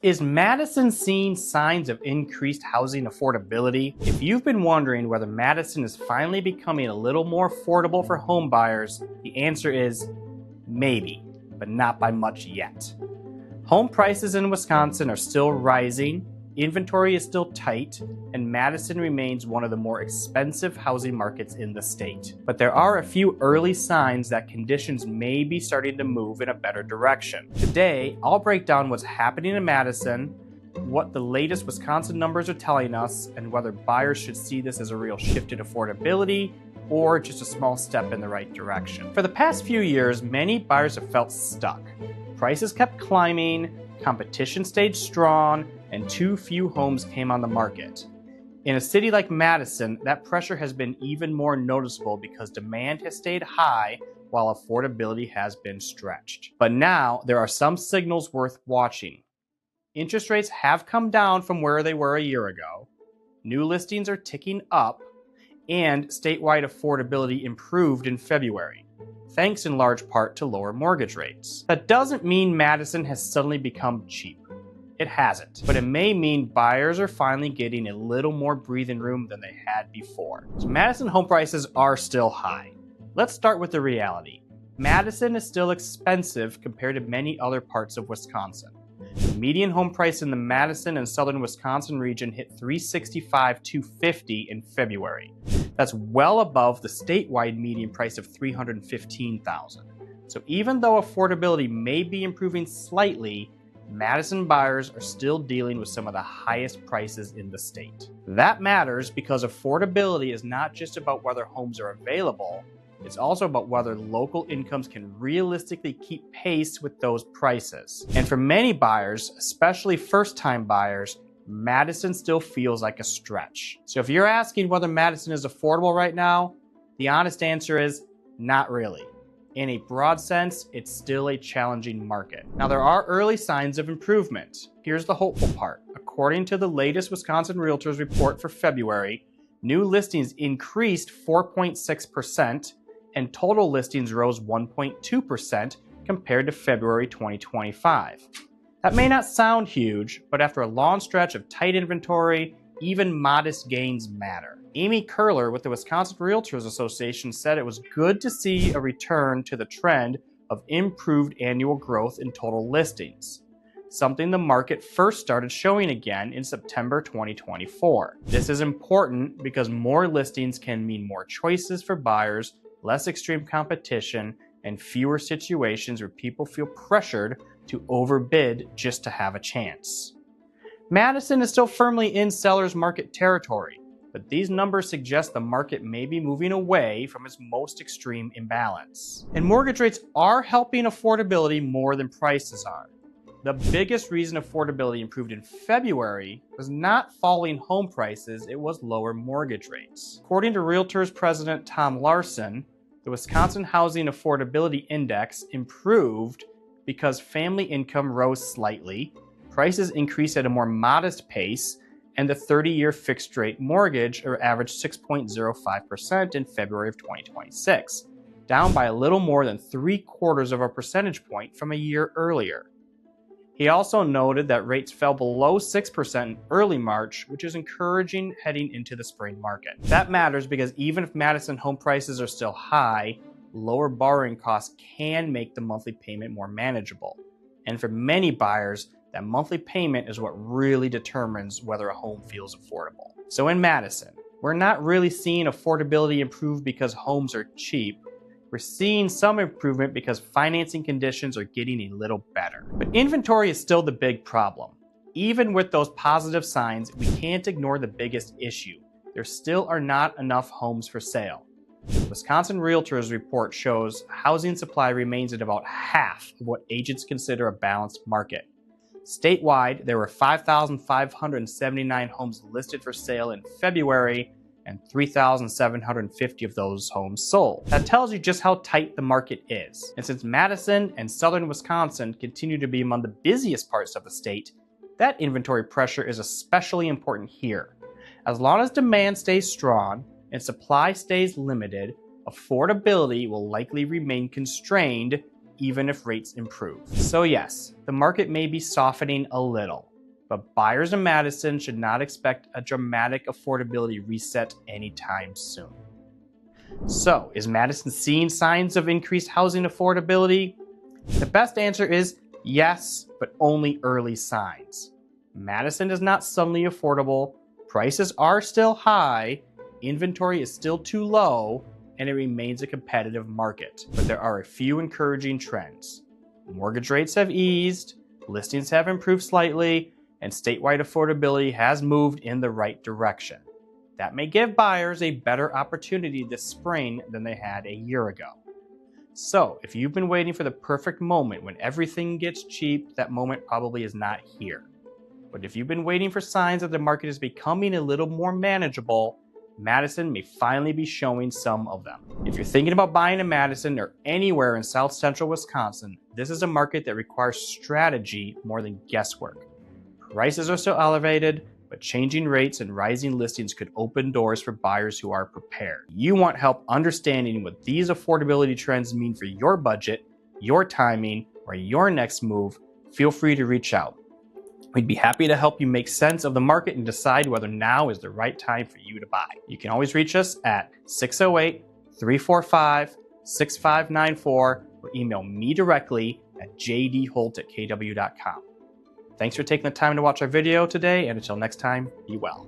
Is Madison seeing signs of increased housing affordability? If you've been wondering whether Madison is finally becoming a little more affordable for home buyers, the answer is maybe, but not by much yet. Home prices in Wisconsin are still rising, inventory is still tight, and Madison remains one of the more expensive housing markets in the state. But there are a few early signs that conditions may be starting to move in a better direction. Today, I'll break down what's happening in Madison, what the latest Wisconsin numbers are telling us, and whether buyers should see this as a real shift in affordability or just a small step in the right direction. For the past few years, many buyers have felt stuck. Prices kept climbing, competition stayed strong, and too few homes came on the market. In a city like Madison, that pressure has been even more noticeable because demand has stayed high while affordability has been stretched. But now, there are some signals worth watching. Interest rates have come down from where they were a year ago, new listings are ticking up, and statewide affordability improved in February, thanks in large part to lower mortgage rates. That doesn't mean Madison has suddenly become cheap. It hasn't, but it may mean buyers are finally getting a little more breathing room than they had before. So Madison home prices are still high. Let's start with the reality. Madison is still expensive compared to many other parts of Wisconsin. The median home price in the Madison and southern Wisconsin region hit $365,250 in February. That's well above the statewide median price of $315,000. So even though affordability may be improving slightly, Madison buyers are still dealing with some of the highest prices in the state. That matters because affordability is not just about whether homes are available, it's also about whether local incomes can realistically keep pace with those prices. And for many buyers, especially first-time buyers, Madison still feels like a stretch. So if you're asking whether Madison is affordable right now, the honest answer is not really. In a broad sense, it's still a challenging market. Now, there are early signs of improvement. Here's the hopeful part. According to the latest Wisconsin Realtors report for February, new listings increased 4.6% and total listings rose 1.2% compared to February 2025. That may not sound huge, but after a long stretch of tight inventory, even modest gains matter. Amy Curler with the Wisconsin Realtors Association said it was good to see a return to the trend of improved annual growth in total listings, something the market first started showing again in September 2024. This is important because more listings can mean more choices for buyers, less extreme competition, and fewer situations where people feel pressured to overbid just to have a chance. Madison is still firmly in seller's market territory, but these numbers suggest the market may be moving away from its most extreme imbalance. And mortgage rates are helping affordability more than prices are. The biggest reason affordability improved in February was not falling home prices, it was lower mortgage rates. According to Realtors President Tom Larson, the Wisconsin Housing Affordability Index improved because family income rose slightly, prices increased at a more modest pace, and the 30-year fixed-rate mortgage averaged 6.05% in February of 2026, down by a little more than 3/4 of a percentage point from a year earlier. He also noted that rates fell below 6% in early March, which is encouraging heading into the spring market. That matters because even if Madison home prices are still high, lower borrowing costs can make the monthly payment more manageable. And for many buyers, that monthly payment is what really determines whether a home feels affordable. So in Madison, we're not really seeing affordability improve because homes are cheap. We're seeing some improvement because financing conditions are getting a little better. But inventory is still the big problem. Even with those positive signs, we can't ignore the biggest issue. There still are not enough homes for sale. The Wisconsin Realtors report shows housing supply remains at about half of what agents consider a balanced market. Statewide, there were 5,579 homes listed for sale in February, and 3,750 of those homes sold. That tells you just how tight the market is. And since Madison and southern Wisconsin continue to be among the busiest parts of the state, that inventory pressure is especially important here. As long as demand stays strong and supply stays limited, affordability will likely remain constrained even if rates improve. So yes, the market may be softening a little, but buyers in Madison should not expect a dramatic affordability reset anytime soon. So, is Madison seeing signs of increased housing affordability? The best answer is yes, but only early signs. Madison is not suddenly affordable, prices are still high, inventory is still too low, and it remains a competitive market. But there are a few encouraging trends. Mortgage rates have eased, listings have improved slightly, and statewide affordability has moved in the right direction. That may give buyers a better opportunity this spring than they had a year ago. So, if you've been waiting for the perfect moment when everything gets cheap, that moment probably is not here. But if you've been waiting for signs that the market is becoming a little more manageable, Madison may finally be showing some of them. If you're thinking about buying in Madison or anywhere in South Central Wisconsin, this is a market that requires strategy more than guesswork. Prices are still elevated, but changing rates and rising listings could open doors for buyers who are prepared. You want help understanding what these affordability trends mean for your budget, your timing, or your next move, feel free to reach out. We'd be happy to help you make sense of the market and decide whether now is the right time for you to buy. You can always reach us at 608-345-6594 or email me directly at jdholt@kw.com. Thanks for taking the time to watch our video today, and until next time, be well.